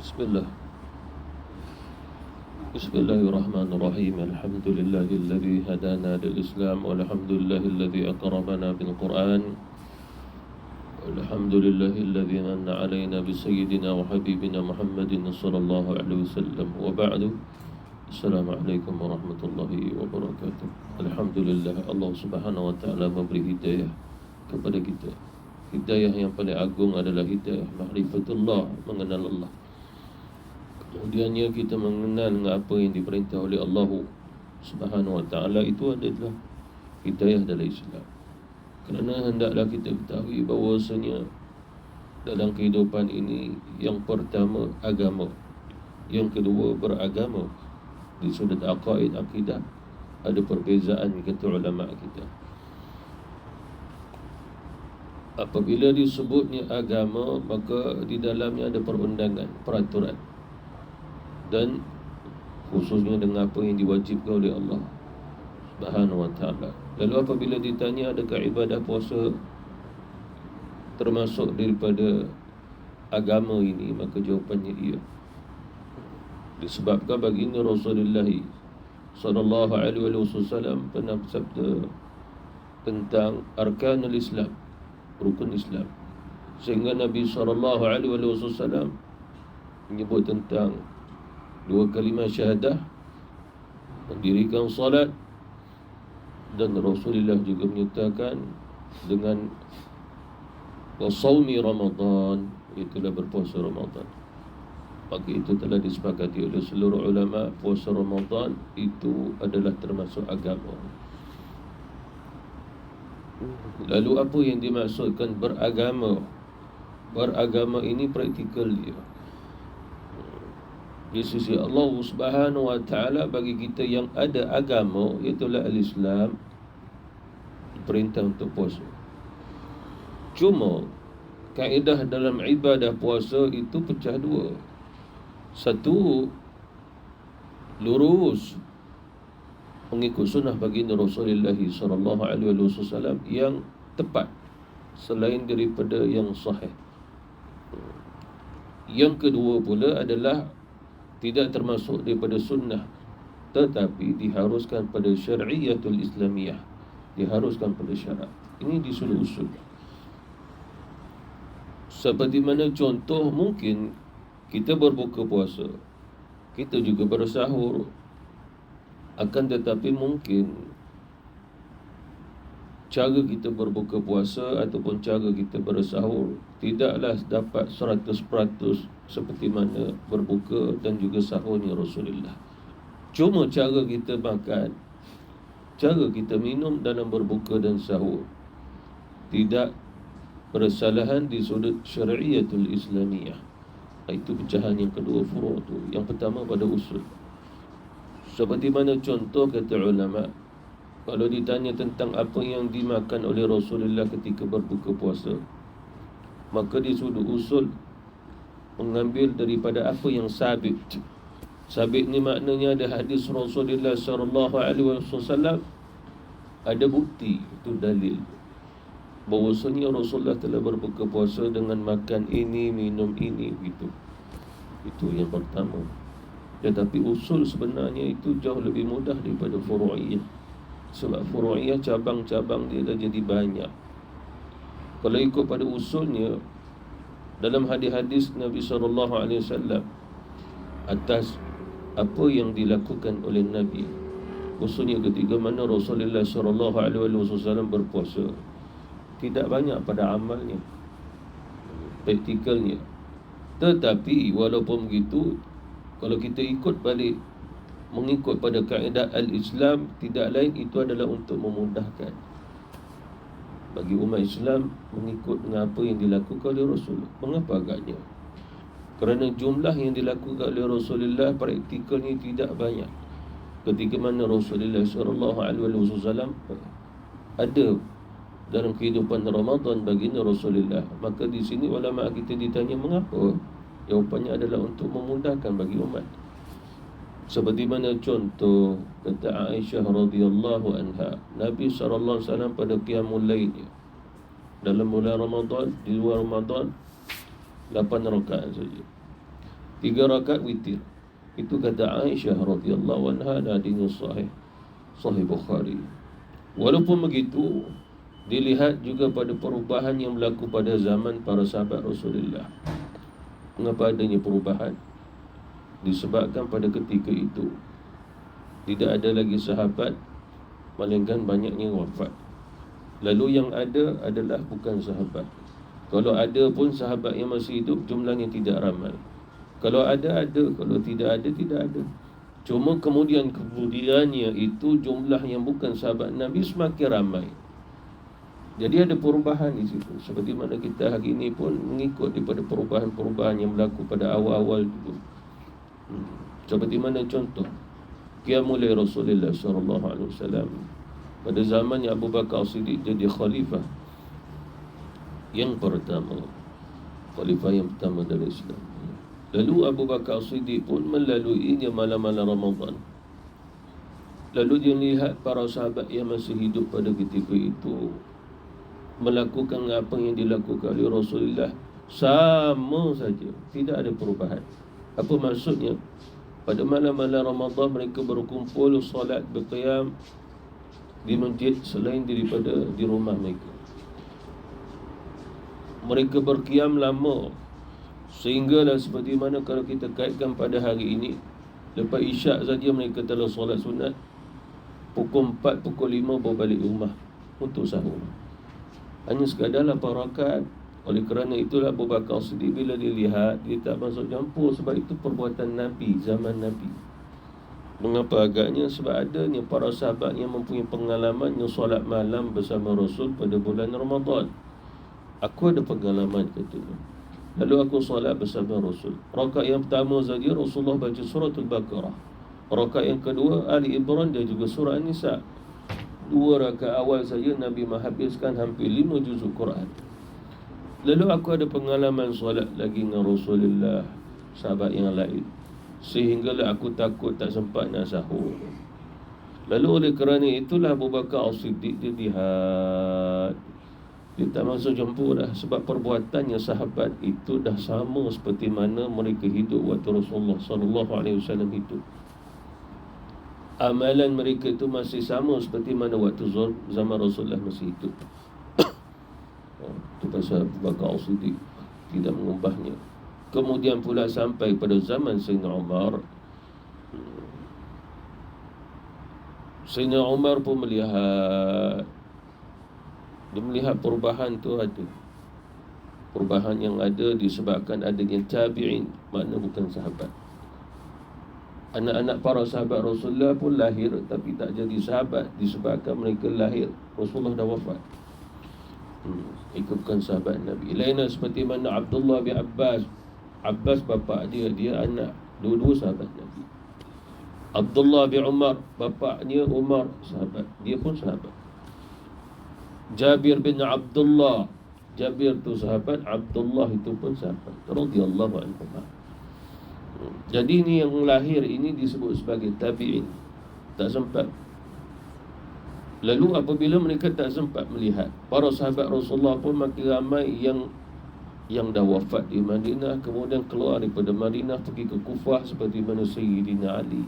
Bismillah. Bismillahirrahmanirrahim. Alhamdulillahilladzi hadana lil Islam walhamdulillahilladzi akramana bil Qur'an. Alhamdulillahilladzi manna 'alaina bi sayyidina wa habibina Muhammadin sallallahu alaihi wasallam. Wa ba'du. Assalamualaikum warahmatullahi wabarakatuh. Alhamdulillah, Allah Subhanahu wa taala memberi hidayah kepada kita. Hidayah yang paling agung adalah hidayah ma'rifatullah, mengenal Allah. Kemudiannya kita mengenal dengan apa yang diperintah oleh Allah Subhanahu wa ta'ala, itu adalah hidayah dalam Islam. Kerana hendaklah kita ketahui bahawasanya dalam kehidupan ini, yang pertama agama, yang kedua beragama. Di sudut aqaid, akidah, ada perbezaan kata ulama kita. Apabila disebutnya agama, maka di dalamnya ada perundangan, peraturan, dan khususnya dengan apa yang diwajibkan oleh Allah Subhanahu wa ta'ala. Lalu apabila ditanya adakah ibadah puasa termasuk daripada agama ini, maka jawapannya iya. Disebabkan baginda Rasulullah sallallahu alaihi wasallam pernah bersabda tentang arkanul Islam, rukun Islam, sehingga Nabi sallallahu alaihi wasallam menyebut tentang dua kalimah syahadah, mendirikan salat, dan Rasulullah juga menyertakan dengan wasaumi Ramadan, itulah berpuasa Ramadan. Maka itu telah disepakati oleh seluruh ulama, puasa Ramadan itu adalah termasuk agama. Lalu apa yang dimaksudkan beragama? Beragama ini praktikal dia. Di sisi Allah Subhanahu wa ta'ala, bagi kita yang ada agama, iaitulah al-Islam, perintah untuk puasa. Cuma kaedah dalam ibadah puasa itu pecah dua. Satu, lurus mengikut sunnah baginda Rasulullah sallallahu alaihi wasallam yang tepat, selain daripada yang sahih. Yang kedua pula adalah tidak termasuk daripada sunnah, tetapi diharuskan pada syar'iyatul Islamiyah, diharuskan pada syarat. Ini di sudut usul. Seperti mana contoh, mungkin kita berbuka puasa, kita juga bersahur, akan tetapi mungkin cara kita berbuka puasa ataupun cara kita bersahur tidaklah dapat 100% seperti mana berbuka dan juga sahurnya Rasulullah. Cuma cara kita makan, cara kita minum dalam berbuka dan sahur tidak bersalahan di sudut syariatul Islamiyah. Itu pecahan yang kedua, furu' tu. Yang pertama pada usul. Seperti mana contoh kata ulama, kalau ditanya tentang apa yang dimakan oleh Rasulullah ketika berbuka puasa, maka di sudut usul mengambil daripada apa yang sabit. Sabit ni maknanya ada hadis Rasulullah sallallahu alaihi wasallam, ada bukti, itu dalil bahawasanya Rasulullah telah berbuka puasa dengan makan ini, minum ini, gitu. Itu yang pertama. Tetapi usul sebenarnya itu jauh lebih mudah daripada furu'iyah. Sebab furu'iyah cabang-cabang dia dah jadi banyak. Kalau ikut pada usulnya, dalam hadis-hadis Nabi SAW atas apa yang dilakukan oleh Nabi, usulnya ketika mana Rasulullah SAW berpuasa, tidak banyak pada amalnya, praktikalnya. Tetapi walaupun begitu, kalau kita ikut balik, mengikut pada kaedah al-Islam, tidak lain itu adalah untuk memudahkan bagi umat Islam mengikut dengan apa yang dilakukan oleh Rasul. Mengapa agaknya? Kerana jumlah yang dilakukan oleh Rasulullah praktikalnya tidak banyak. Ketika mana Rasulullah SAW ada dalam kehidupan Ramadan baginda Rasulullah, maka di sini ulama kita ditanya mengapa? Jawapannya adalah untuk memudahkan bagi umat. Seperti mana contoh kata Aisyah radhiyallahu anha, Nabi SAW pada qiyamul lail dalam bulan Ramadan, di luar Ramadan 8 rakaat saja. 3 rakaat witir. Itu kata Aisyah radhiyallahu anha, hadisnya sahih Bukhari. Walaupun begitu, dilihat juga pada perubahan yang berlaku pada zaman para sahabat Rasulullah. Mengapa adanya perubahan? Disebabkan pada ketika itu tidak ada lagi sahabat, melainkan banyaknya wafat. Lalu yang ada adalah bukan sahabat. Kalau ada pun sahabat yang masih hidup, jumlahnya tidak ramai. Kalau ada, kalau tidak ada. Cuma kemudiannya itu jumlah yang bukan sahabat Nabi semakin ramai. Jadi ada perubahan di situ. Seperti mana kita hari ini pun mengikut daripada perubahan-perubahan yang berlaku pada awal-awal dulu. Seperti mana contoh Qiyamul Rasulullah SAW pada zaman Abu Bakar Siddiq jadi khalifah yang pertama, dari Islam. Lalu Abu Bakar Siddiq pun melaluinya malam-malam Ramadan. Lalu dia lihat para sahabat yang masih hidup pada ketika itu melakukan apa yang dilakukan oleh Rasulullah, sama saja, tidak ada perubahan. Apa maksudnya? Pada malam-malam Ramadan mereka berkumpul solat berqiyam di masjid selain daripada di rumah mereka. Mereka berqiyam lama, sehinggalah seperti mana kalau kita kaitkan pada hari ini, lepas isyak saja mereka telah solat sunat, pukul 4, pukul 5 baru balik rumah untuk sahur. Hanya sekadar 8 rakaat. Oleh kerana itulah Abu Bakar Siddiq bila dilihat, dia tak masuk campur, sebab itu perbuatan Nabi, zaman Nabi. Mengapa agaknya? Sebab adanya para sahabat yang mempunyai pengalaman yang solat malam bersama Rasul pada bulan Ramadan. Aku ada pengalaman, katanya. Lalu aku solat bersama Rasul. Rakaat yang pertama saja Rasulullah baca surah Al-Baqarah. Rakaat yang kedua Ali Imran dan juga surah An-Nisa. 2 rakaat awal saja Nabi menghabiskan hampir 5 juzuk Quran. Lalu aku ada pengalaman solat lagi dengan Rasulullah, sahabat yang lain, sehinggalah aku takut tak sempat nak sahur. Lalu oleh kerana itulah Abu Bakar As-Siddiq dia lihat, dia tak masuk campur dah, sebab perbuatannya sahabat itu dah sama seperti mana mereka hidup waktu Rasulullah SAW hidup. Amalan mereka itu masih sama seperti mana waktu zaman Rasulullah masih hidup. Itu pasal Abu Bakar As-Siddiq tidak mengubahnya. Kemudian pula sampai pada zaman Sayyidina Umar. Sayyidina Umar pun melihat, dia melihat perubahan tu ada. Perubahan yang ada disebabkan adanya tabi'in, makna bukan sahabat. Anak-anak para sahabat Rasulullah pun lahir tapi tak jadi sahabat disebabkan mereka lahir Rasulullah dah wafat. Itu bukan sahabat Nabi. Lainnya seperti mana Abdullah bin Abbas. Abbas bapa dia anak, dua-dua sahabat Nabi. Abdullah bin Umar, bapaknya Umar, sahabat, dia pun sahabat. Jabir bin Abdullah, Jabir tu sahabat, Abdullah itu pun sahabat radhiyallahu anhu. Jadi ini yang lahir ini disebut sebagai tabi'in, tak sempat. Lalu apabila mereka tak sempat melihat, para sahabat Rasulullah pun makin ramai yang dah wafat di Madinah, kemudian keluar daripada Madinah pergi ke Kufah seperti mana Sayyidina Ali.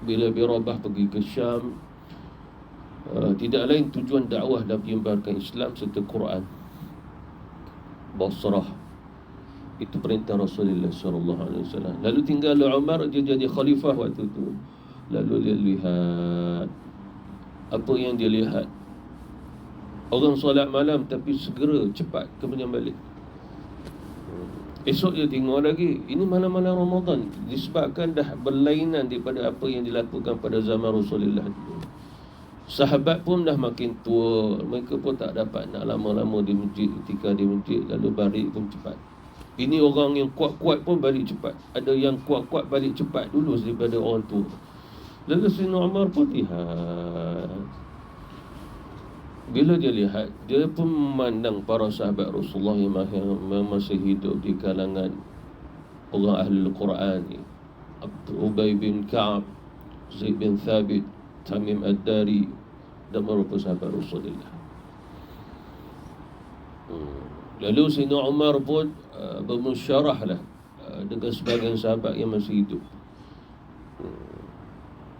Bila Birabah pergi ke Syam, tidak lain tujuan dakwah dan penyebarkan Islam serta Quran. Basrah, itu perintah Rasulullah SAW. Lalu tinggal Umar, dia jadi khalifah waktu itu. Lalu dia lihat, apa yang dia lihat? Orang solat malam tapi segera cepat kemudian balik. Esok dia tengok lagi, ini malam-malam Ramadan, disebabkan dah berlainan daripada apa yang dilakukan pada zaman Rasulullah dulu. Sahabat pun dah makin tua, mereka pun tak dapat nak lama-lama di masjid, ketika di masjid, lalu balik pun cepat. Ini orang yang kuat-kuat pun balik cepat. Ada yang kuat-kuat balik cepat dulu daripada orang tua. Lalu Sayyidina Umar pun lihat. Bila dia lihat, dia pun memandang para sahabat Rasulullah yang masih hidup di kalangan orang Ahlul Quran ni. Ubay bin Ka'ab, Zaid bin Thabit, Tamim Ad-Dari, dan beberapa sahabat Rasulullah. Lalu Sayyidina Umar pun bermusyarah lah dengan sebagian sahabat yang masih hidup.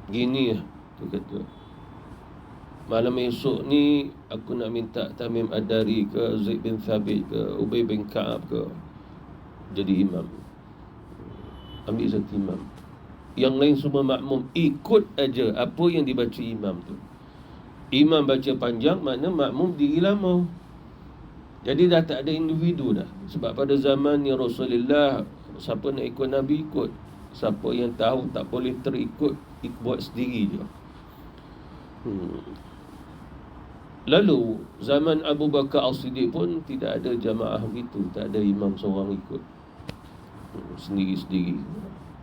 Gini lah, dia kata, malam esok ni aku nak minta Tamim Ad-Dari ke Zaid bin Thabit ke Ubay bin Ka'ab ke jadi imam. Ambil satu imam. Yang lain semua makmum, ikut aja apa yang dibaca imam tu. Imam baca panjang, makna makmum diri lama. Jadi dah tak ada individu dah. Sebab pada zaman yang Rasulullah, siapa nak ikut Nabi ikut. Siapa yang tahu tak boleh terikut, buat sendiri je. Lalu zaman Abu Bakar As-Siddiq pun tidak ada jamaah begitu, tak ada imam seorang ikut. Sendiri-sendiri.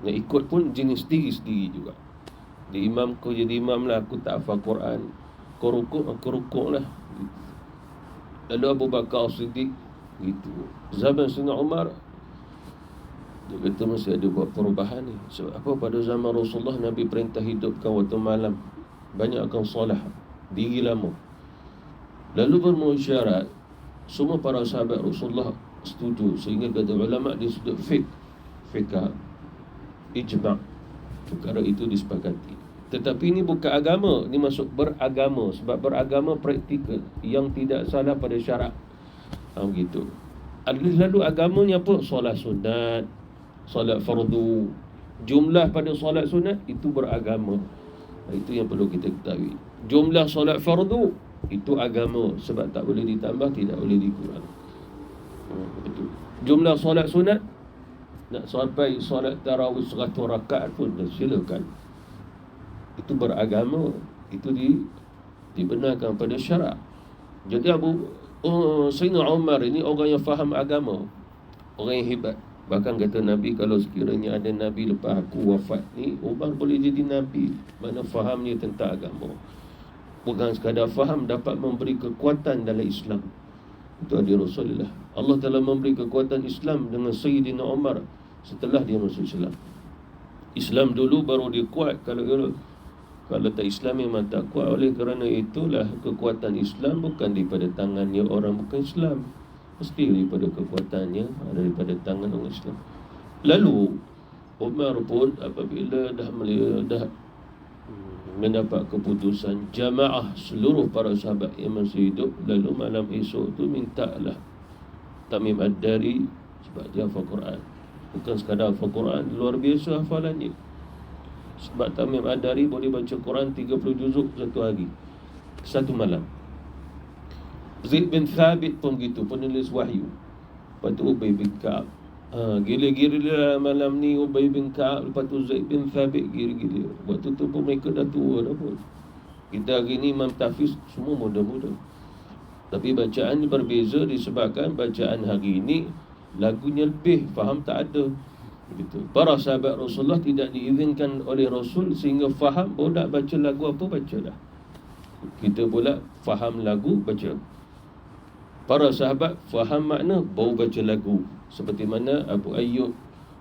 Nak ikut pun jenis sendiri-sendiri juga. Di imam, kau jadi imam lah, aku tak hafal Quran, kau rukuk, aku rukuk lah. Lalu Abu Bakar As-Siddiq gitu. Zaman Sayyidina Umar, dia kata masih ada buat perubahan ni. Sebab apa? Pada zaman Rasulullah, Nabi perintah hidupkan waktu malam, banyakkan solat, diri lama. Lalu bermusyarat, semua para sahabat Rasulullah setuju. Sehingga kata ulama' di sudut fiqh, ijma', perkara itu disepakati. Tetapi ini bukan agama, ini masuk beragama. Sebab beragama praktikal, yang tidak salah pada syarak. Begitu. Lalu agamanya apa? Solat sunat, solat fardu. Jumlah pada solat sunat itu beragama. Itu yang perlu kita ketahui. Jumlah solat fardu itu agama. Sebab tak boleh ditambah, tidak boleh dikurang. Itu. Jumlah solat sunat, nak sampai solat tarawih 100 rakaat pun silakan. Itu beragama. Itu dibenarkan pada syarak. Jadi Sayyidina Umar ini orang yang faham agama, orang yang hebat. Bahkan kata Nabi, kalau sekiranya ada Nabi lepas aku wafat ni, Umar boleh jadi Nabi. Mana fahamnya tentang agama. Bukan sekadar faham, dapat memberi kekuatan dalam Islam. Itu ada Rasulullah. Allah telah memberi kekuatan Islam dengan Sayyidina Umar setelah dia masuk Islam. Islam dulu baru dia kuat. Kalau tak Islam memang tak kuat. Oleh kerana itulah kekuatan Islam bukan daripada tangannya orang bukan Islam, mesti daripada kekuatannya, daripada tangan orang Islam. Lalu Umar pun apabila dah mendapat keputusan jamaah seluruh para sahabat yang masih hidup, lalu malam esok tu mintalah Tamim Ad-Dari, sebab dia hafal Quran. Bukan sekadar hafal Quran, luar biasa hafalannya. Sebab Tamim Ad-Dari boleh baca Quran 30 juzuk satu hari, satu malam. Zaid bin Thabit pun begitu, penulis wahyu. Lepas tu Ubay bin Ka'ab, gila-gila malam ni Ubay bin Ka'ab. Lepas tu Zaid bin Thabit gila-gila. Waktu tu pun mereka dah tua dah pun. Kita hari ni Imam Tafiz semua muda-muda. Tapi bacaan ni berbeza disebabkan bacaan hari ni lagunya lebih, faham tak ada. Begitu. Para sahabat Rasulullah tidak diizinkan oleh Rasul sehingga faham, nak baca lagu apa baca dah. Kita pula faham lagu baca. Para sahabat faham makna baru baca lagu. Seperti mana Abu Ayyub,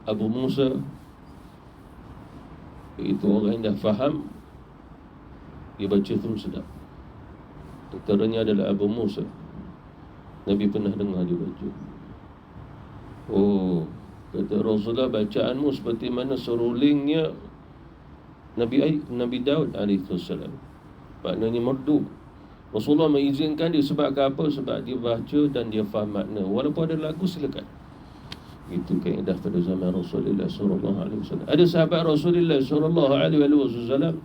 Abu Musa, itu orang yang dah faham, dia baca tu sedap. Antaranya adalah Abu Musa. Nabi pernah dengar dia baca. Kata Rasulullah, bacaanmu seperti mana serulingnya Nabi Daud alaihissalam. Maknanya merdu. Rasulullah mengizinkan dia sebab apa? Sebab dia baca dan dia faham makna. Walaupun ada lagu, silakan. Itu kaedah pada zaman Rasulullah sallallahu alaihi wasallam. Ada sahabat Rasulullah sallallahu alaihi wasallam,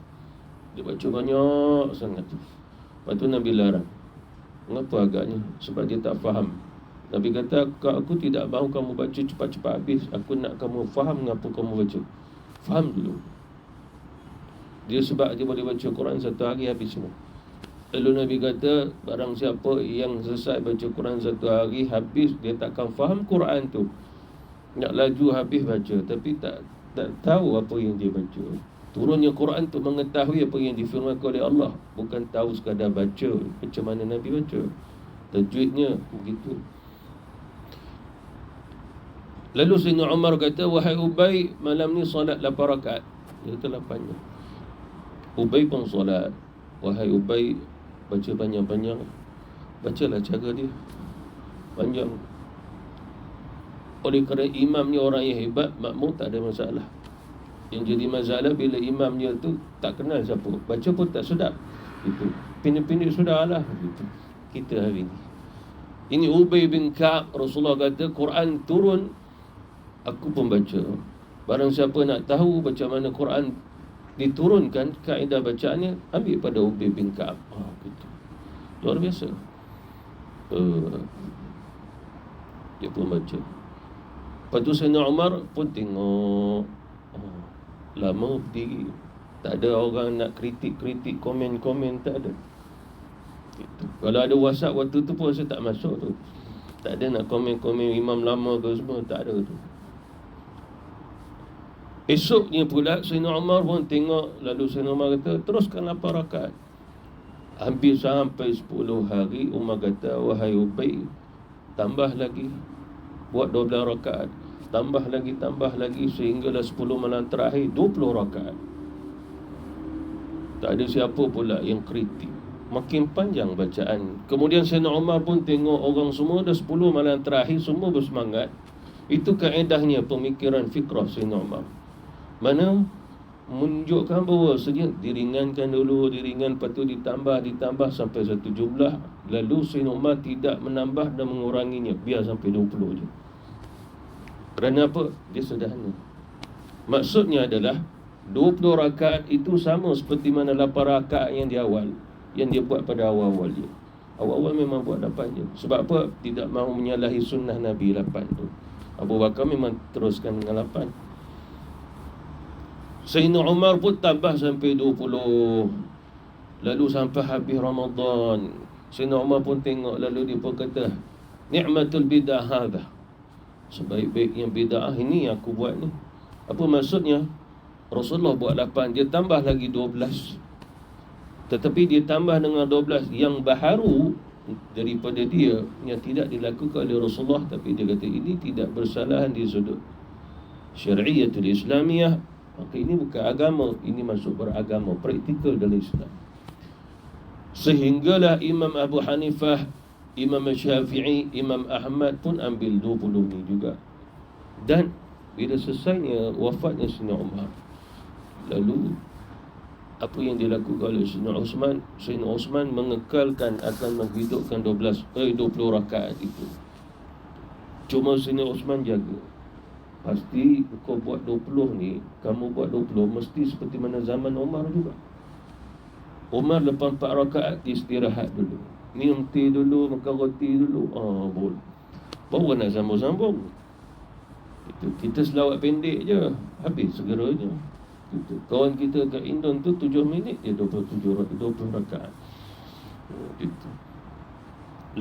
dia baca banyak sangat. Lepas tu Nabi larang. Mengapa agaknya? Sebab dia tak faham. Nabi kata, aku tidak mahu kamu baca cepat-cepat habis. Aku nak kamu faham mengapa kamu baca. Faham dulu. Dia sebab dia boleh baca Quran satu hari habis semua. Lalu Nabi kata, barang siapa yang selesai baca Quran satu hari habis, dia takkan faham Quran tu. Nak laju habis baca, tapi tak tahu apa yang dia baca. Turunnya Quran tu mengetahui apa yang difirmankan oleh Allah, bukan tahu sekadar baca macam mana Nabi baca. Tajwidnya begitu. Lalu Sayyidina Umar kata, wahai Ubay, malam ni solat 8 rakaat. Dia kata 8-nya. Ubay pun solat. Wahai Ubay, baca panjang-panjang. Bacalah cara dia panjang. Oleh kerana imamnya orang yang hebat, makmum tak ada masalah. Yang jadi masalah bila imamnya tu tak kenal siapa, baca pun tak sedap, itu pindah-pindah sudahlah, gitu kita hari ini. Ini Ubay bin Ka'ab, Rasulullah kata Quran turun, aku pun baca. Barang siapa nak tahu macam mana Quran diturunkan, kaedah bacaannya, ambil pada Ubay bin Ka'ab. Gitu. Luar biasa. Dia pun baca. Lepas tu Sayyidina Umar pun tengok, lama berdiri. Tak ada orang nak kritik-kritik, komen-komen, tak ada. Gitu. Kalau ada WhatsApp waktu tu pun saya tak masuk tu. Tak ada nak komen-komen imam lama ke semua, tak ada tu. Esoknya pula Sayyidina Umar pun tengok, lalu Sayyidina Umar kata, teruskan 8 rakaat. Hampir sampai 10 hari, Umar kata, wahai Ubay, tambah lagi, buat 12 rakaat. Tambah lagi sehinggalah 10 malam terakhir 20 rakaat. Tak ada siapa pula yang kritik. Makin panjang bacaan. Kemudian Sayyidina Umar pun tengok orang semua dah 10 malam terakhir semua bersemangat. Itu kaedahnya pemikiran fikrah Sayyidina Umar. Mana menunjukkan bahawa diringankan dulu, lepas tu ditambah sampai satu jumlah. Lalu Sayyidina Umar tidak menambah dan menguranginya, biar sampai 20 je. Kerana apa? Dia sederhana. Maksudnya adalah 20 rakaat itu sama seperti mana 8 rakaat yang di awal, yang dia buat pada awal-awal dia. Awal-awal memang buat 8 je. Sebab apa? Tidak mahu menyalahi sunnah Nabi 8 tu. Abu Bakar memang teruskan dengan 8. Sayyidina Umar pun tambah sampai 20. Lalu sampai habis Ramadan, Sayyidina Umar pun tengok, lalu dia pun kata, ni'matul bid'ah hadha, sebaik-baik yang bid'ah ini yang aku buat ni. Apa maksudnya? Rasulullah buat 8, dia tambah lagi 12. Tetapi dia tambah dengan 12 yang baharu daripada dia, yang tidak dilakukan oleh Rasulullah. Tapi dia kata ini tidak bersalahan di sudut syariatul Islamiyah. Maka ini bukan agama, ini masuk beragama, praktikal dalam Islam. Sehinggalah Imam Abu Hanifah, Imam Syafi'i, Imam Ahmad pun ambil 20 ni juga. Dan bila selesainya wafatnya Sayyidina Umar, lalu apa yang dilakukan oleh Sayyidina Osman mengekalkan akan menghidupkan 20 rakaat itu. Cuma Sayyidina Osman jaga, pasti kau buat 20 ni, kamu buat 20 mesti seperti mana zaman Umar juga. Umar lepas 4 rakaat istirahat dulu, minum teh dulu, makan roti dulu, boleh. Baru nak sambung-sambung. Itu kita selawat pendek je, habis segeranya. Itu. Kawan kita kat Indon tu 7 minit dia 20 rakaat. Itu.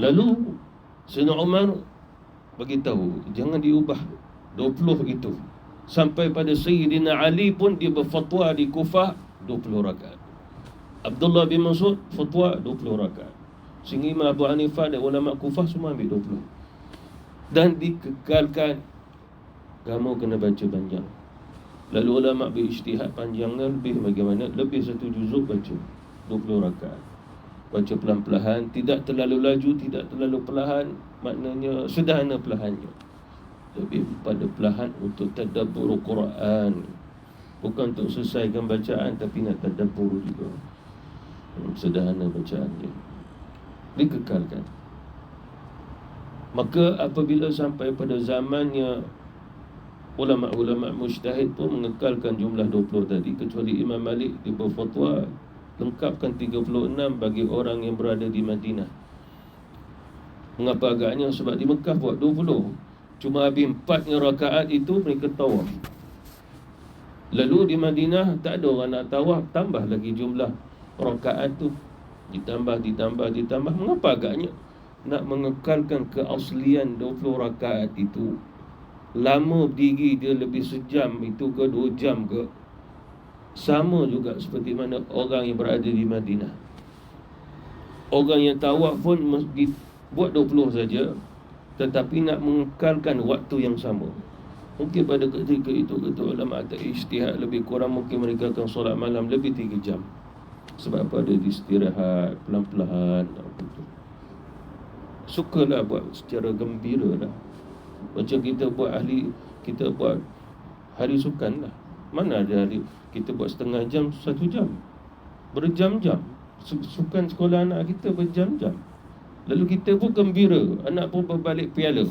Lalu Sayyidina Umar bagi tahu jangan diubah 20 itu. Sampai pada Sayyidina Ali pun dia berfatwa di Kufah 20 rakaat. Abdullah bin Mas'ud fatwa 20 rakaat. Sehingga Imam Abu Hanifah dan ulama Kufah semua ambil 20. Dan dikekalkan kamu kena baca panjang. Lalu ulama berijtihad panjangnya lebih bagaimana? Lebih 1 juzuk baca 20 rakaat. Baca pelan-pelan, tidak terlalu laju, tidak terlalu perlahan. Maknanya sederhana perlahannya. Lebih pada perlahan untuk tadabbur Quran. Bukan untuk selesaikan bacaan, tapi nak tadabbur juga. Sederhana bacaannya, dikekalkan. Maka apabila sampai pada zamannya ulama-ulama mujtahid pun mengekalkan jumlah 20 tadi, kecuali Imam Malik dia berfatwa lengkapkan 36 bagi orang yang berada di Madinah. Mengapa agaknya? Sebab di Mekah buat 20, cuma habis 4 rakaat itu mereka tawaf. Lalu di Madinah tak ada orang nak tawaf, tambah lagi jumlah rakaat tu, ditambah. Mengapa agaknya? Nak mengekalkan keaslian 20 rakaat itu. Lama berdiri dia lebih sejam itu ke 2 jam ke, sama juga seperti mana orang yang berada di Madinah. Orang yang tawaf pun buat 20 saja, tetapi nak mengekalkan waktu yang sama. Mungkin pada ketika itu kata ulama ada ijtihad, lebih kurang mungkin mereka akan solat malam lebih 3 jam. Sebab apa? Ada istirahat pelan-pelan. Sukalah buat secara gembira lah. Macam kita buat hari sukan lah. Mana ada hari kita buat setengah jam, 1 jam, berjam-jam. Sukan sekolah anak kita berjam-jam. Lalu kita pun gembira, anak pun berbalik piala.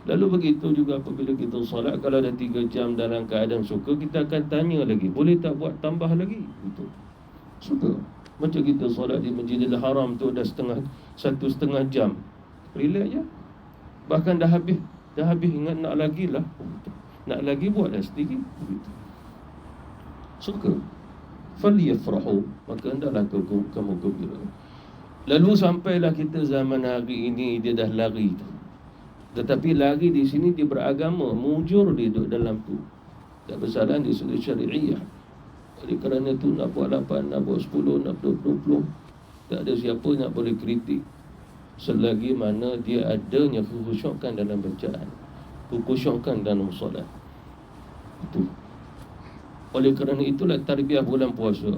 Lalu begitu juga apabila kita solat, kalau dah 3 jam dalam keadaan suka, kita akan tanya lagi, boleh tak buat tambah lagi? Itu suka. Macam kita solat di Masjidil Haram tu dah 1,5 jam, relax je. Bahkan dah habis ingat nak lagi lah, nak lagi buatlah sendiri. Begitu. Suka. Falyafrahu, maka hendaklah kamu gembira. Lalu sampailah kita zaman hari ini, dia dah lari tu. Tetapi lari di sini dia beragama, mujur dia duduk dalam tu, tak bersalah di sudut syari'iyah. Oleh kerana tu nak buat 8, nak buat 10, nak buat 20, tak ada siapa nak boleh kritik, selagi mana dia adanya kekhusyukan dalam bacaan, kekhusyukan dalam solat. Itu. Oleh kerana itulah tarbiyah bulan puasa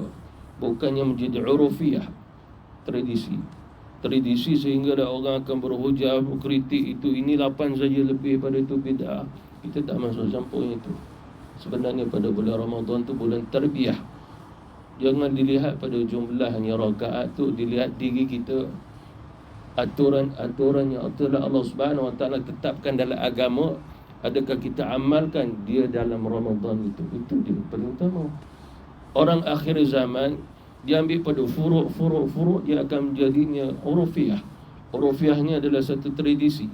bukannya menjadi urufiyah, tradisi sehingga orang akan berhujah, berkritik itu, ini 8 saja, lebih pada itu bid'ah. Kita tak masuk campur itu. Sebenarnya pada bulan Ramadan tu bulan tarbiyah. Jangan dilihat pada jumlahnya rakaat tu, dilihat diri kita, aturan yang Allah Subhanahu Wa Taala tetapkan dalam agama, adakah kita amalkan dia dalam Ramadan itu? Itu dia paling utama. Orang akhir zaman dia ambil pada furuk, dia akan menjadinya urufiyah. Urufiyahnya adalah satu tradisi.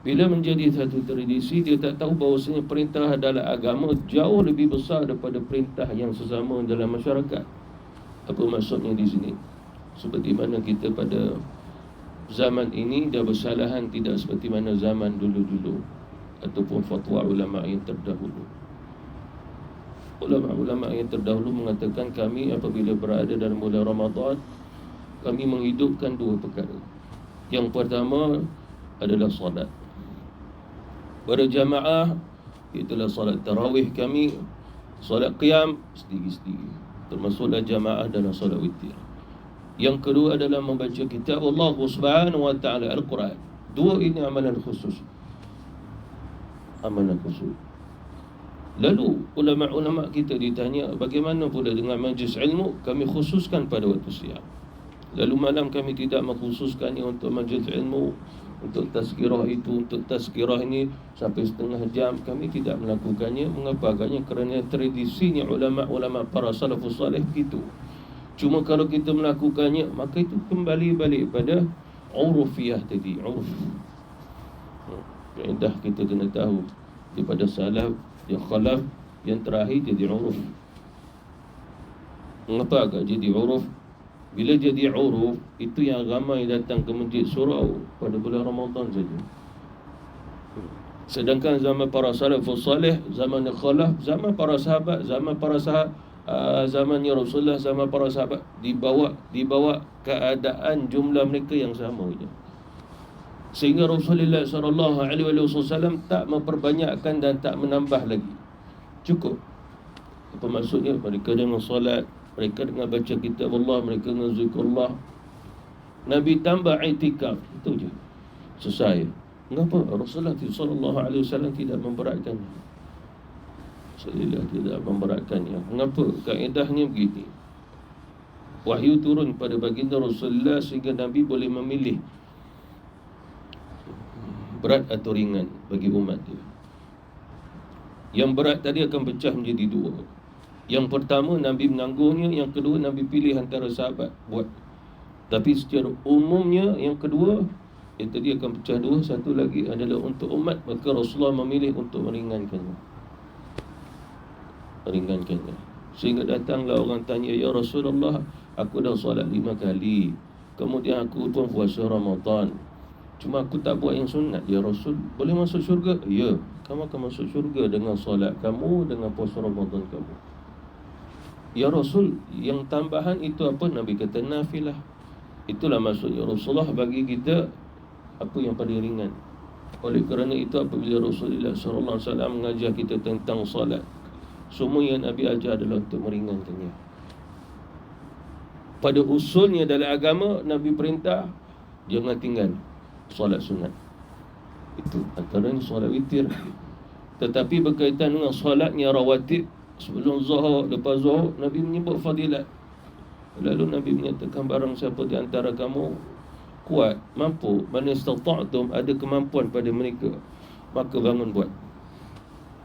Bila menjadi satu tradisi, dia tak tahu bahawasanya perintah dalam agama jauh lebih besar daripada perintah yang sesama dalam masyarakat. Apa maksudnya di sini? Seperti mana kita pada zaman ini dah bersalahan tidak seperti mana zaman dulu-dulu, ataupun fatwa ulama yang terdahulu. Ulama-ulama yang terdahulu mengatakan kami apabila berada dalam bulan Ramadan, kami menghidupkan 2 perkara. Yang pertama adalah solat berjamaah, itulah solat tarawih kami, solat qiyam sendiri-sendiri, termasuklah jamaah dalam solat witir. Yang kedua adalah membaca kitab Allah Subhanahu Wa Taala, Al-Quran. 2 ini amalan khusus. Amalan khusus. Lalu ulama-ulama kita ditanya, bagaimana pula dengan majlis ilmu? Kami khususkan pada waktu siang. Lalu malam kami tidak mengkhususkannya untuk majlis ilmu, untuk tazkirah itu, untuk tazkirah ini sampai setengah jam. Kami tidak melakukannya. Mengapa? Kerana tradisinya ulama-ulama para salafus salih begitu. Cuma kalau kita melakukannya, maka itu kembali balik pada urufiyah tadi. Uruf. Kaedah kita kena tahu daripada salaf, yang khalaf, yang terakhir jadi uruf. Mengapa agak jadi uruf? Bila jadi uruf, itu yang ramai datang ke masjid surau pada bulan Ramadan saja. Sedangkan zaman para salafus salih, zaman khalaf, zaman para sahabat, zamannya Rasulullah, zaman para sahabat, dibawa keadaan jumlah mereka yang sama saja. Sehingga Rasulullah SAW tak memperbanyakkan dan tak menambah lagi. Cukup. Apa maksudnya? Mereka dengan solat, mereka dengan baca kitab Allah, mereka dengan zikrullah. Nabi tambah i'tikaf, itu je. Selesai. Mengapa Rasulullah SAW tidak memberatkannya? Rasulullah tidak memberatkannya. Mengapa? Kaedahnya begini. Wahyu turun pada baginda Rasulullah sehingga Nabi boleh memilih berat atau ringan bagi umat dia. Yang berat tadi akan pecah menjadi 2. Yang pertama Nabi menanggungnya, yang kedua Nabi pilih antara sahabat buat. Tapi secara umumnya yang kedua, yang tadi akan pecah 2, satu lagi adalah untuk umat, maka Rasulullah memilih untuk meringankannya. Sehingga datanglah orang tanya, ya Rasulullah, aku dah solat 5 kali, kemudian aku pun puasa Ramadan, cuma aku tak buat yang sunat. Ya Rasul, boleh masuk syurga? Ya, kamu akan masuk syurga dengan solat kamu, dengan puasa Ramadan kamu. Ya Rasul, yang tambahan itu apa? Nabi kata nafilah. Itulah maksudnya Rasulullah bagi kita apa yang paling ringan. Oleh kerana itu apabila Rasulullah SAW mengajar kita tentang solat, semua yang Nabi ajar adalah untuk meringankannya. Pada usulnya dalam agama, Nabi perintah jangan tinggal solat sunat. Itu antaranya solat witir. Tetapi berkaitan dengan solatnya rawatib, sebelum zuhur, lepas zuhur, Nabi menyebut fadilat. Lalu Nabi menyatakan, barang siapa di antara kamu kuat, mampu, man istata'tum, ada kemampuan pada mereka, maka bangun buat.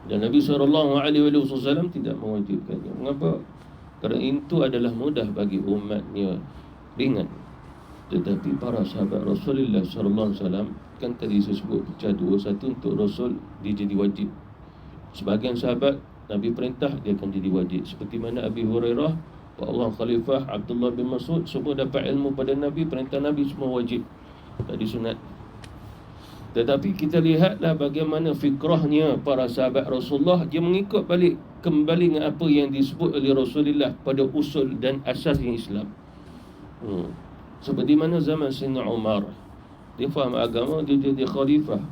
Dan Nabi SAW tidak mewajibkannya. Mengapa? Kerana itu adalah mudah bagi umatnya, ringan. Tetapi para sahabat Rasulullah SAW, kan tadi saya sebut pecah dua. Satu, untuk Rasul dia jadi wajib. Sebahagian sahabat Nabi perintah, dia akan jadi wajib. Seperti mana Abi Hurairah, Pak Allah Khalifah, Abdullah bin Mas'ud, semua dapat ilmu pada Nabi. Perintah Nabi semua wajib, tak disunat. Tetapi kita lihatlah bagaimana fikrahnya para sahabat Rasulullah. Dia mengikut balik kembali dengan apa yang disebut oleh Rasulullah pada usul dan asasnya Islam. Seperti mana zaman Sayyidina Umar, dia faham agama, dia jadi khalifah.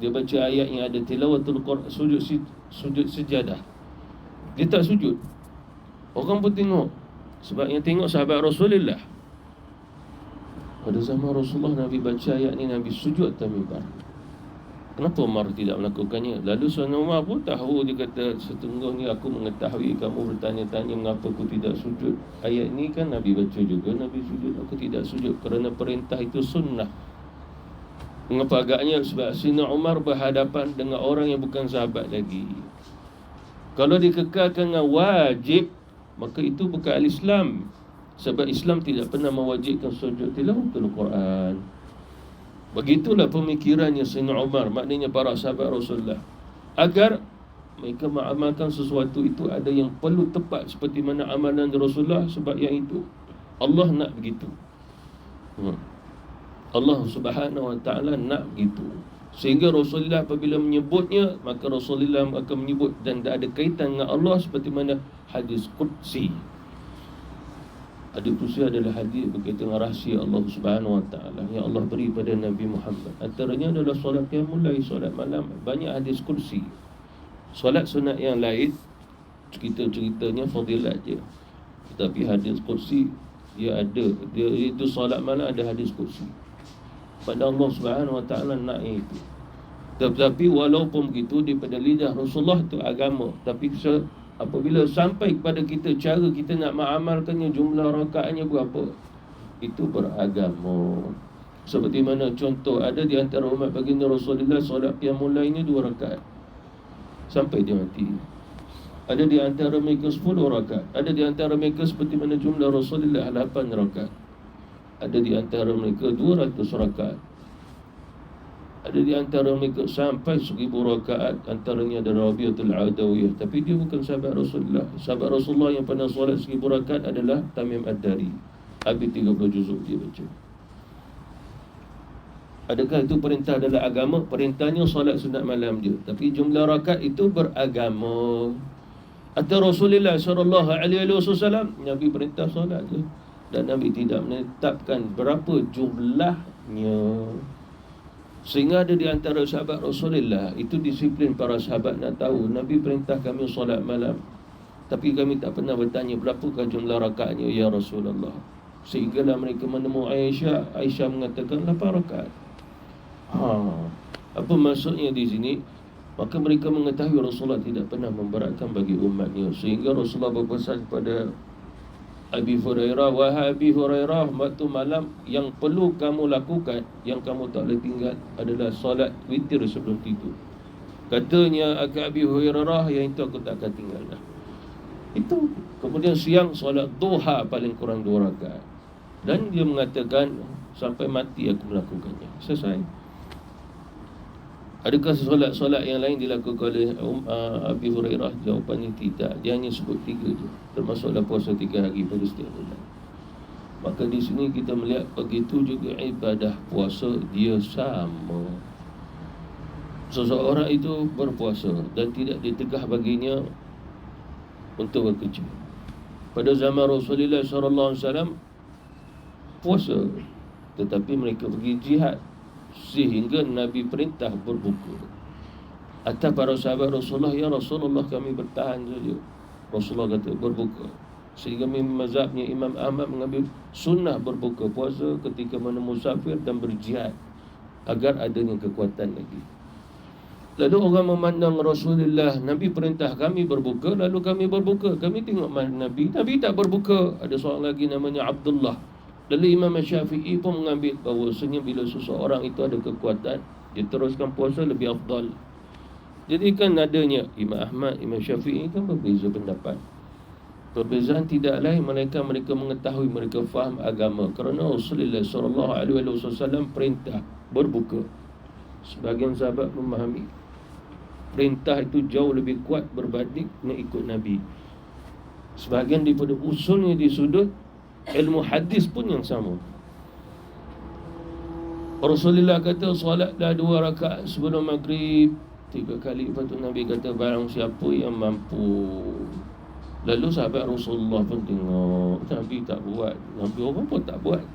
Dia baca ayat yang ada tilawatul Quran, sujud sejadah. Dia tak sujud. Orang pun tengok. Sebab yang tengok sahabat Rasulullah. Pada zaman Rasulullah, Nabi baca ayat ni, Nabi sujud atas mimbar. Kenapa Umar tidak melakukannya? Lalu Sayyidina Umar pun tahu. Dia kata, sesungguhnya aku mengetahui kamu bertanya-tanya mengapa aku tidak sujud. Ayat ni kan Nabi baca juga, Nabi sujud. Aku tidak sujud kerana perintah itu sunnah. Mengapa agaknya? Sebab Sayyidina Umar berhadapan dengan orang yang bukan sahabat lagi. Kalau dikekalkan dengan wajib, maka itu bukan al-Islam. Sebab Islam tidak pernah mewajibkan sujud tilawatul Quran. Begitulah pemikirannya Sayyidina Umar, maknanya para sahabat Rasulullah, agar mereka mengamalkan sesuatu itu ada yang perlu tepat seperti mana amalan Rasulullah. Sebab yang itu Allah nak begitu. Allah Subhanahu Wa Ta'ala nak begitu. Sehingga Rasulullah apabila menyebutnya, maka Rasulullah akan menyebut dan tak ada kaitan dengan Allah, seperti mana hadis Qudsi. Hadis Qudsi adalah hadis berkaitan dengan rahsia Allah Subhanahu Wa Ta'ala yang Allah beri pada Nabi Muhammad. Antaranya adalah solat qiyamul lail, solat malam. Banyak hadis Qudsi. Solat sunat yang lain, cerita-ceritanya fadilat je. Tetapi hadis Qudsi dia ada. Dia itu solat malam ada hadis Qudsi. Pada Allah Subhanahu Wa Ta'ala nak itu. Tetapi walaupun begitu, daripada lidah Rasulullah itu agama. Tapi apabila sampai kepada kita, cara kita nak mengamalkannya, jumlah rakaatnya berapa, itu beragama. Seperti mana contoh, ada di antara umat baginda Rasulullah solat qiyamul lailnya 2 rakaat sampai dia mati. Ada di antara mereka 10 rakaat. Ada di antara mereka seperti mana jumlah Rasulullah 8 rakaat. Ada di antara mereka 200 rakaat. Ada di antara mereka sampai 1000 rakaat. Antaranya ada Rabi'atul Adawiyah. Tapi dia bukan sahabat Rasulullah. Sahabat Rasulullah yang pernah solat 1000 rakaat adalah Tamim Ad-Dari. Habis 30 juzuk dia baca. Adakah itu perintah adalah agama? Perintahnya solat sunat malam je. Tapi jumlah rakaat itu beragama. Atau Rasulullah SAW, Nabi perintah solat je. Dan Nabi tidak menetapkan berapa jumlahnya. Sehingga ada di antara sahabat Rasulullah, itu disiplin para sahabat nak tahu. Nabi perintah kami solat malam, tapi kami tak pernah bertanya berapakah jumlah rakaatnya ya Rasulullah. Sehinggalah mereka menemui Aisyah. Aisyah mengatakan 8 rakaat. Apa maksudnya di sini? Maka mereka mengetahui Rasulullah tidak pernah memberatkan bagi umatnya. Sehingga Rasulullah berpesan kepada Abi Hurairah, wahai Abi Hurairah, waktu malam yang perlu kamu lakukan, yang kamu tak boleh tinggal, adalah solat witir sebelum tidur. Katanya Abi Hurairah, yang itu aku tak akan tinggal dah. Itu. Kemudian siang solat duha paling kurang 2 rakaat. Dan dia mengatakan sampai mati aku melakukannya. Selesai. Adakah solat-solat yang lain dilakukan oleh Abi Hurairah? Jawapannya tidak. Dia hanya sebut 3 je. Termasuklah puasa 3 hari pada setiap bulan. Maka di sini kita melihat begitu juga ibadah puasa dia sama. Seseorang itu berpuasa dan tidak ditegah baginya untuk bekerja. Pada zaman Rasulullah SAW puasa, tetapi mereka pergi jihad sehingga Nabi perintah berbuka. Atas para sahabat Rasulullah, ya Rasulullah kami bertahan saja. Rasulullah kata berbuka. Sehingga mazhabnya Imam Ahmad mengambil sunnah berbuka puasa ketika mana musafir dan berjihad, agar adanya kekuatan lagi. Lalu orang memandang Rasulullah, Nabi perintah kami berbuka, lalu kami berbuka. Kami tengok Nabi tak berbuka. Ada seorang lagi namanya Abdullah. Lalu Imam Syafi'i pun mengambil bahawasanya bila seseorang itu ada kekuatan, dia teruskan puasa lebih afdal. Jadi kan adanya Imam Ahmad, Imam Syafi'i kan berbeza pendapat. Perbezaan tidak lain mereka mengetahui, mereka faham agama. Kerana Rasulullah SAW perintah berbuka. Sebagian sahabat memahami perintah itu jauh lebih kuat berbanding nak ikut Nabi. Sebahagian daripada usulnya di sudut ilmu hadis pun yang sama. Rasulullah kata solatlah 2 rakaat sebelum maghrib 3 kali. Lepas tu Nabi kata barang siapa yang mampu. Lalu sahabat Rasulullah pun tengok Nabi tak buat, Nabi orang pun tak buat.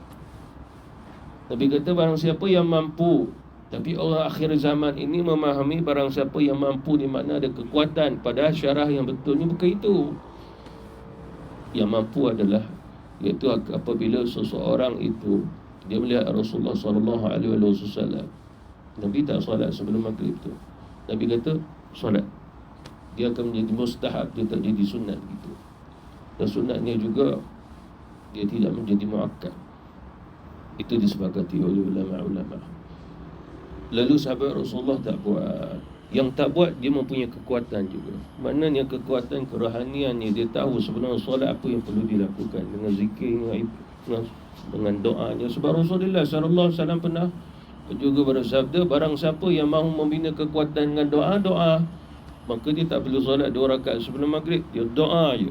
Nabi kata barang siapa yang mampu. Tapi orang akhir zaman ini memahami barang siapa yang mampu di makna ada kekuatan. Padahal syarah yang betulnya bukan itu. Yang mampu adalah iaitu apabila seseorang itu dia melihat Rasulullah SAW, Nabi tak solat sebelum maghrib tu. Nabi kata solat, dia akan menjadi mustahab, dia tak jadi sunat gitu. Dan sunatnya juga dia tidak menjadi muakkad. Itu disepakati oleh ulama-ulama. Lalu sahabat Rasulullah tak buat. Yang tak buat dia mempunyai kekuatan juga. Maknanya kekuatan kerohaniannya, dia tahu sebenarnya solat apa yang perlu dilakukan dengan zikir, dengan doanya. Sebab Rasulullah SAW pernah juga bersabda, barang siapa yang mahu membina kekuatan dengan doa, maka dia tak perlu solat 2 rakaat sebelum maghrib, dia doa je.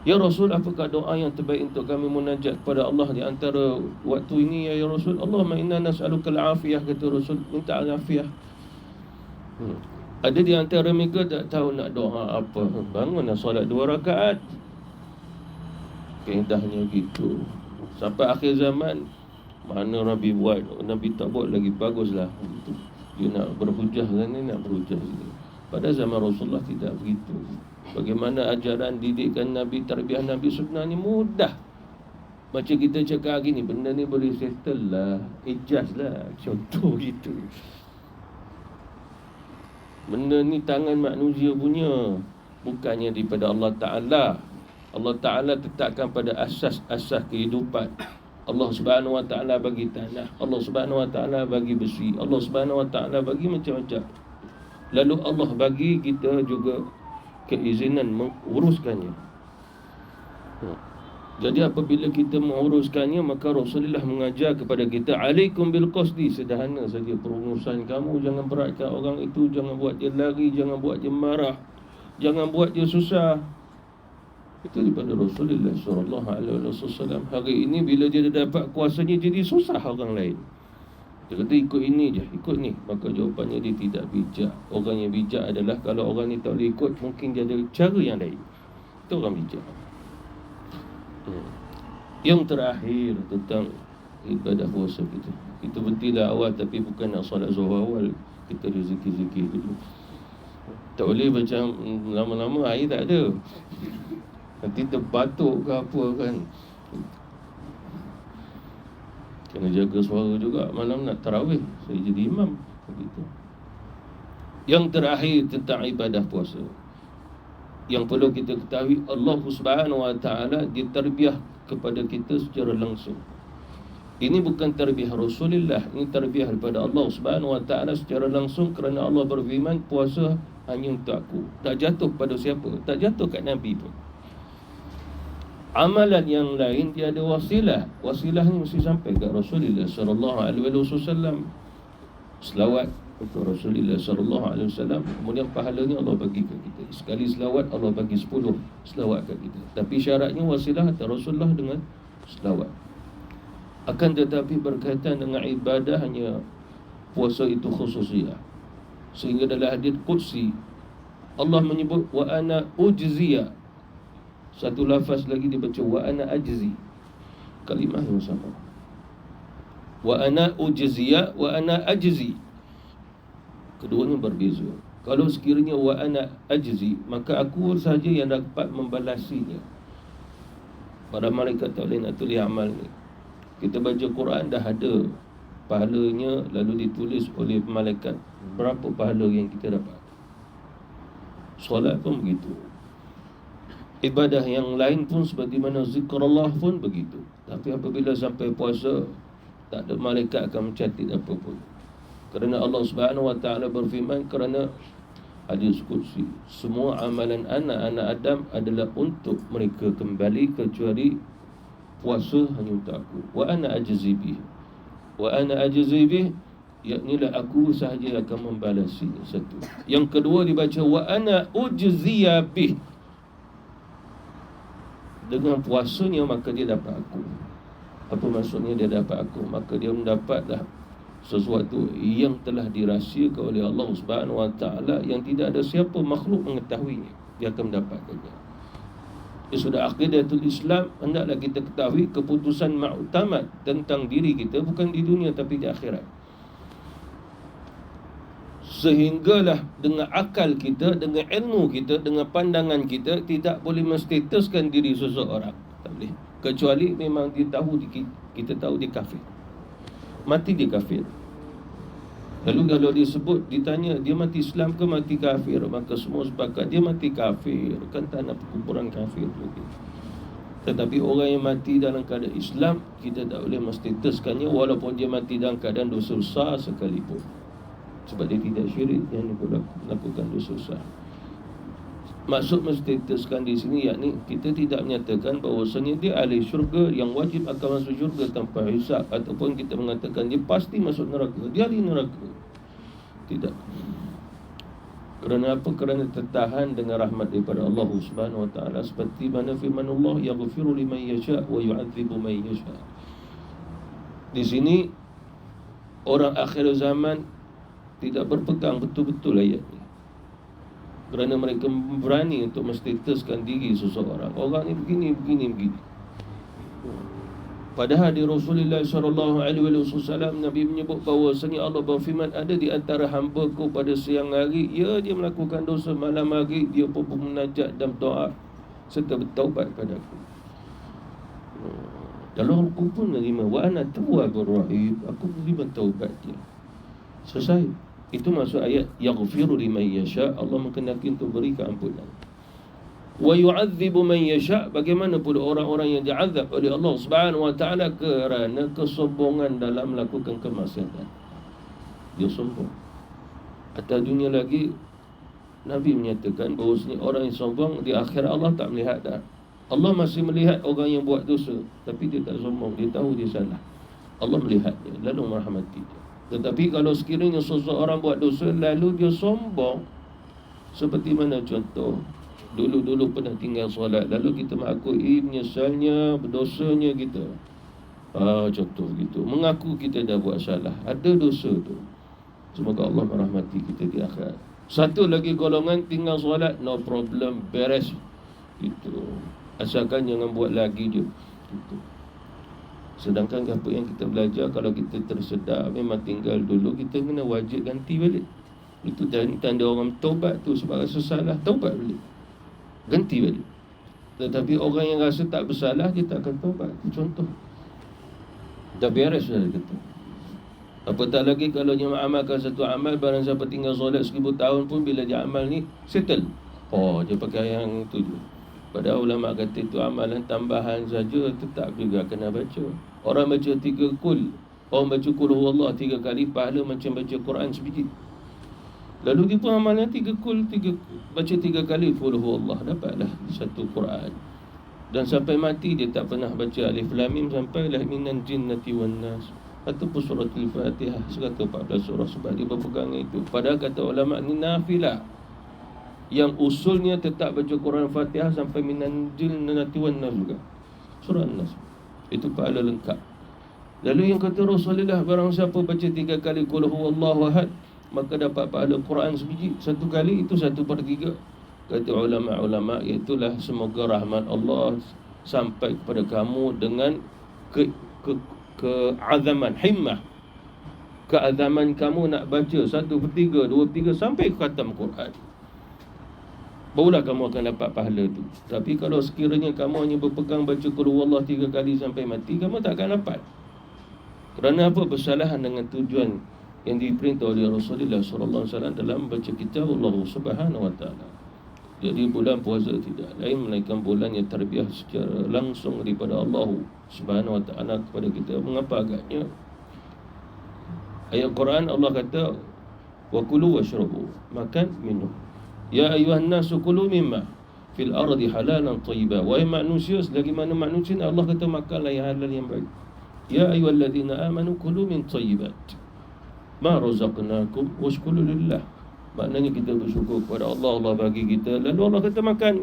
Ya Rasul, apakah doa yang terbaik untuk kami munajat kepada Allah di antara waktu ini ya Rasul? Allahumma inna nas'aluka al-afiyah, kata Rasul, minta al-afiyah. Ada di antara mereka tak tahu nak doa apa. Bangunlah solat 2 rakaat. Kaedahnya gitu. Sampai akhir zaman, mana Nabi buat, Nabi tak buat lagi, baguslah. Dia nak berhujah kan, nak berhujah sini. Pada zaman Rasulullah tidak begitu. Bagaimana ajaran didikan Nabi, tarbiyah Nabi sebenarnya mudah. Macam kita cakap hari ni, benda ni boleh settle lah, ijaz lah, contoh gitu. Benda ni tangan manusia punya, bukannya daripada Allah Ta'ala. Allah Ta'ala tetapkan pada asas-asas kehidupan. Allah Subhanahu Wa Ta'ala bagi tanah, Allah Subhanahu Wa Ta'ala bagi besi, Allah Subhanahu Wa Ta'ala bagi macam-macam. Lalu Allah bagi kita juga keizinan menguruskannya. Jadi apabila kita menguruskannya, maka Rasulullah mengajar kepada kita, alaikum bil qasdi, sederhana saja perurusan kamu, jangan beratkan orang itu, jangan buat dia lari, jangan buat dia marah, jangan buat dia susah. Itu daripada Rasulullah SAW. Hari ini bila dia dapat kuasanya, jadi susah orang lain. Dia kata ikut ini je, ikut ni. Maka jawapannya dia tidak bijak. Orang yang bijak adalah kalau orang ni tak boleh ikut, mungkin dia ada cara yang lain. Itu orang bijak. Yang terakhir tentang ibadah puasa kita. Kita berhentilah awal, tapi bukan nak solat zuhur awal. Kita ada zikir-zikir dulu. Tak boleh macam lama-lama air tak ada, nanti terbatuk ke apa kan. Kena jaga suara juga. Malam nak tarawih, saya jadi imam begitu. Yang terakhir tentang ibadah puasa, yang perlu kita ketahui, Allah Subhanahu Wa Ta'ala dia tarbiyah kepada kita secara langsung. Ini bukan tarbiyah Rasulullah, ini tarbiyah daripada Allah Subhanahu Wa Ta'ala secara langsung. Kerana Allah berfirman, puasa hanya untuk aku. Tak jatuh pada siapa, tak jatuh kat Nabi pun. Amalan yang lain dia ada wasilah. Wasilah ni mesti sampai ke Rasulullah SAW. Selawat untuk Rasulullah SAW. Kemudian pahalanya Allah bagi ke kita. Sekali selawat Allah bagi 10 selawat ke kita. Tapi syaratnya wasilah antara Rasulullah dengan selawat. Akan tetapi berkaitan dengan ibadah, hanya puasa itu khususiyah. Sehingga dalam hadis qudsi Allah menyebut wa ana ujziya. Satu lafaz lagi dibaca wa ana ajzi. Kalimah yang sama. Wa ana ujziya, wa ana ajzi. Keduanya berbeza. Kalau sekiranya wa ana ajzi, maka aku sahaja yang dapat membalasinya. Para malaikat tak boleh nak tulis amal ni. Kita baca Quran dah ada pahalanya, lalu ditulis oleh malaikat berapa pahala yang kita dapat. Solat pun begitu, ibadah yang lain pun seperti mana zikrullah pun begitu. Tapi apabila sampai puasa, tak ada malaikat akan mencatat apa pun. Kerana Allah Subhanahu Wa Taala berfirman, kerana hadis qudsi, semua amalan anak-anak Adam adalah untuk mereka kembali, kecuali puasa hanya untuk aku. Wa ana ajzi bih, wa ana ajzi bih, yakni lah aku sahaja akan membalasinya. Satu. Yang kedua dibaca wa ana ujziya bih, dengan puasanya maka dia dapat aku. Apa maksudnya dia dapat aku? Maka dia mendapatlah sesuatu yang telah dirahsiakan oleh Allah Subhanahu Wa Taala, yang tidak ada siapa makhluk mengetahuinya. Dia akan mendapatkannya. Sudah aqidatul Islam, hendaklah kita ketahui keputusan muktamad tentang diri kita bukan di dunia tapi di akhirat. Sehinggalah dengan akal kita, dengan ilmu kita, dengan pandangan kita tidak boleh menstatuskan diri seseorang. Tak boleh. Kecuali memang dia tahu, kita tahu dia kafir, mati dia kafir. Lalu kalau disebut, ditanya dia mati Islam ke mati kafir, maka semua sepakat dia mati kafir. Kan tanah perkuburan kafir lagi. Tetapi orang yang mati dalam keadaan Islam, kita tak boleh menstatuskannya walaupun dia mati dalam keadaan dosa besar sekalipun. Sebab dia tidak syirik, yang melakukan dosa besar. Maksud menstatuskan di sini, yakni kita tidak menyatakan bahawasanya dia ahli syurga yang wajib akan masuk syurga tanpa hisab, ataupun kita mengatakan dia pasti masuk neraka, dia ahli neraka. Tidak. Kerana apa? Kerana tertahan dengan rahmat daripada Allah Subhanahu Wa Taala, seperti mana firman Allah, yaghfiru liman yasha' wa yu'adzibu man yasha'. Di sini orang akhir zaman tidak berpegang betul-betul ayat ini, kerana mereka berani untuk menstatuskan diri seseorang. Orang ni begini. Padahal di Rasulullah SAW, Nabi menyebut bahawasanya Allah berfirman, ada di antara hamba-Ku pada siang hari, dia melakukan dosa, malam hari dia pun bermunajat dan doa serta bertaubat padaku. Dalam aku pun menerima, wa ana tawwabur rahim, aku menerima taubat dia. Selesai. Itu maksud ayat yaghfiru liman yasha', Allah menghendaki untuk beri keampunan. Wa yu'adzibu man yasha', bagaimana pula orang-orang yang diazab oleh Allah Subhanahu Wa Taala kerana kesombongan dalam melakukan kemaksiatan. Dia sombong. Atas dunia lagi, Nabi menyatakan bahawasanya orang yang sombong di akhirat Allah tak melihat dah. Allah masih melihat orang yang buat dosa, tapi dia tak sombong, dia tahu dia salah. Allah melihatnya lalu merahmati dia. Tetapi kalau sekiranya seseorang buat dosa lalu dia sombong, seperti mana contoh, dulu-dulu pernah tinggal solat, lalu kita mengaku menyesalnya, berdosanya kita. Contoh gitu, mengaku kita dah buat salah, ada dosa tu. Semoga Allah merahmati kita di akhirat. Satu lagi golongan tinggal solat, no problem, beres itu, asalkan jangan buat lagi je gitu. Sedangkan apa yang kita belajar, kalau kita tersedar memang tinggal dulu, kita kena wajib ganti balik. Itu tanda orang taubat tu, sebab rasa salah, taubat balik, ganti balik. Tetapi orang yang rasa tak bersalah, dia tak akan taubat. Contoh, dah beres dah kata. Apatah lagi kalau dia mengamalkan satu amal, barang siapa tinggal solat 1000 tahun pun, bila dia amal ni settle, dia pakai yang tu je. Padahal ulama kata itu amalan tambahan saja, tetap juga kena baca. Orang baca 3 kul, orang baca qul huwallah 3 kali, pahala macam baca Quran sebiji. Lalu dia pun amalnya 3 kul, baca 3 kali qul huwallah, dapatlah satu Quran. Dan sampai mati dia tak pernah baca alif lam mim sampailah minan jinnati wan nas, ataupun surah Al-Fatihah 114 surah, sebab dia berpegang itu. Padahal kata ulama ni nafilah, yang usulnya tetap baca Quran Fatihah sampai minan jinnati wan nas juga, surah An-Nas. Itu pahala lengkap. Lalu yang kata Rasulullah, barang siapa baca 3 kali qul huwallahu ahad, maka dapat pahala Quran sebiji. Satu kali itu 1/3. Kata ulama-ulama, itulah semoga rahmat Allah sampai kepada kamu dengan keazaman, himmah, keazaman kamu nak baca 1/3, 2/3 sampai khatam Quran, barulah kamu akan dapat pahala tu. Tapi kalau sekiranya kamu hanya berpegang baca qul huwallah 3 kali sampai mati, kamu tak akan dapat. Kerana apa? Bersalahan dengan tujuan yang diperintah oleh Rasulullah sallallahu alaihi wasallam dalam baca kitab Allah Subhanahu wa taala. Jadi bulan puasa tidak lain melainkan bulan yang terbiah secara langsung daripada Allah Subhanahu wa taala kepada kita. Mengapa agaknya? Ayat Quran Allah kata, wa kulu washrabu, makan minum. Ya ayuhan nasu kulu mimma fil ardi halalan thayyiba. Wahai manusia, selagi mana manusia, Allah kata makanlah yang halal yang baik. Ya ayyuhallazina amanu kulu min thayyibat ma razaqnakum washkuru lillah. Maknanya kita bersyukur kepada Allah, Allah bagi kita, lalu Allah kata makan.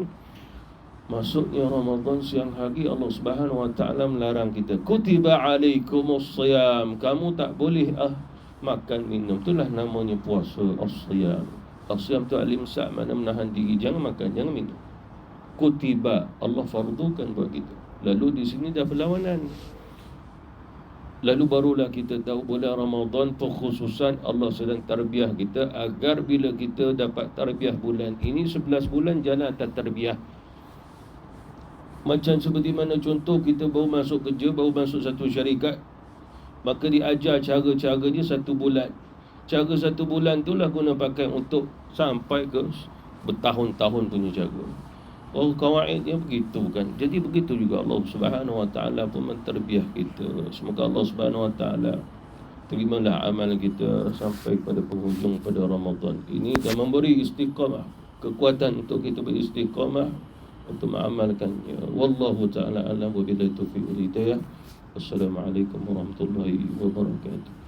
Masuknya Ramadan siang hari, Allah Subhanahu wa taala melarang kita, kutiba alaikumus siyam, kamu tak boleh makan minum. Itulah namanya puasa, as-siyam. As-siyam tu al-imsak, makna menahan diri, jangan makan, jangan minum. Kutiba, Allah fardukan buat kita. Lalu di sini dah berlawanan. Lalu barulah kita tahu bulan Ramadan perkhususan Allah sedang tarbiyah kita agar bila kita dapat tarbiyah bulan ini 11 bulan jalan atas tarbiyah. Macam seperti mana contoh kita baru masuk kerja, baru masuk satu syarikat, maka diajar cara-cara dia 1 bulan. Cara 1 bulan itulah guna pakai untuk sampai ke bertahun-tahun punya cara. Oh, kawaidnya begitu kan. Jadi begitu juga Allah Subhanahu wa taala pun menterbiah kita. Semoga Allah Subhanahu wa taala terimalah amal kita sampai pada penghujung pada Ramadan ini dan memberi istiqamah, kekuatan untuk kita beristiqamah untuk mengamalkannya. Wallahu taala alam wa billahi taufiq wal hidayah. Wassalamualaikum warahmatullahi wabarakatuh.